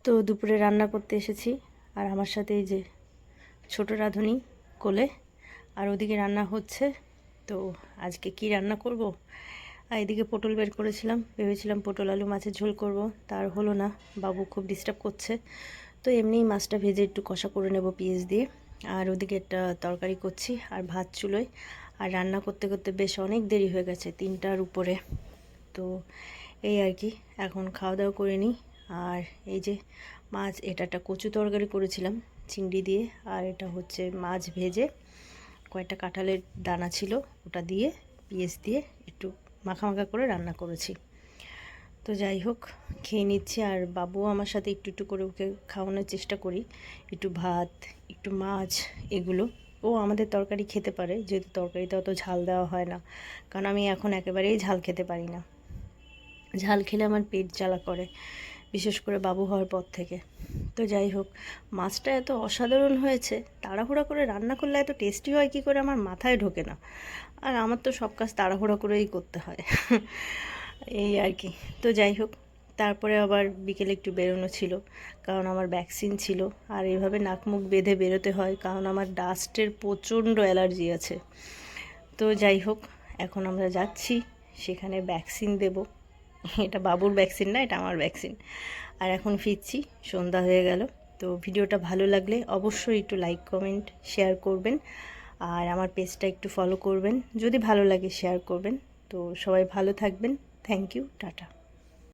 তো দুপুরে রান্না করতে এসেছি, আর আমার সাথে এই যে ছোট রাঁধুনি কোলে, আর ওদিকে রান্না হচ্ছে। তো আজকে কি রান্না করব, আর এদিকে পটল বের করেছিলাম, ভেবেছিলাম পটল আলু মাছের ঝোল করব, তার হলো না, বাবু খুব ডিস্টার্ব করছে। তো এমনিই মাছটা ভেজে একটু কষা করে নেব পেঁয়াজ দিয়ে। আর ওদিকে একটা তরকারি করছি আর ভাত চুলোয়। আর রান্না করতে করতে বেশ অনেক দেরি হয়ে গেছে, 3টার উপরে। তো এই আর কি, এখন খাওয়া দাওয়া করে নিই। আর এই যে মাছ, এটা একটা কচু তরকারি করেছিলাম চিংড়ি দিয়ে, আর এটা হচ্ছে মাছ ভেজে কয়েকটা কাঁঠালের দানা ছিল, ওটা দিয়ে পেঁয়াজ দিয়ে একটু মাখা মাখা করে রান্না করেছি। তো যাই হোক, খেয়ে নিচ্ছি। আর বাবুও আমার সাথে একটু একটু করে ওকে খাওয়ানোর চেষ্টা করি, একটু ভাত একটু মাছ এগুলো। ও আমাদের তরকারি খেতে পারে, যেহেতু তরকারিতে অত ঝাল দেওয়া হয় না, কারণ আমি এখন একেবারেই ঝাল খেতে পারি না। ঝাল খেলে আমার পেট জ্বালা করে, বিশেষ করে বাবু হওয়ার পর থেকে। তো যাই হোক, মাছটা এত অসাধারণ হয়েছে, তাড়াহুড়া করে রান্না করলে এত টেস্টি হয় কী করে আমার মাথায় ঢোকে না। আর আমার তো সব কাজ তাড়াহুড়া করেই করতে হয়। এই আর কি। তো যাই হোক, তারপরে আবার বিকেলে একটু বেরোনো ছিল, কারণ আমার ভ্যাকসিন ছিল। আর এইভাবে নাক মুখ বেঁধে বেরোতে হয়, কারণ আমার ডাস্টের প্রচণ্ড অ্যালার্জি আছে। তো যাই হোক, এখন আমরা যাচ্ছি, সেখানে ভ্যাকসিন দেব। এটা বাবুর ভ্যাকসিন না, এটা আমার ভ্যাকসিন। আর এখন ফিরছি, সন্ধ্যা হয়ে গেল। তো ভিডিওটা ভালো লাগলে অবশ্যই একটু লাইক কমেন্ট শেয়ার করবেন, আর আমার পেজটা একটু ফলো করবেন, যদি ভালো লাগে শেয়ার করবেন। তো সবাই ভালো থাকবেন, থ্যাংক ইউ, টাটা।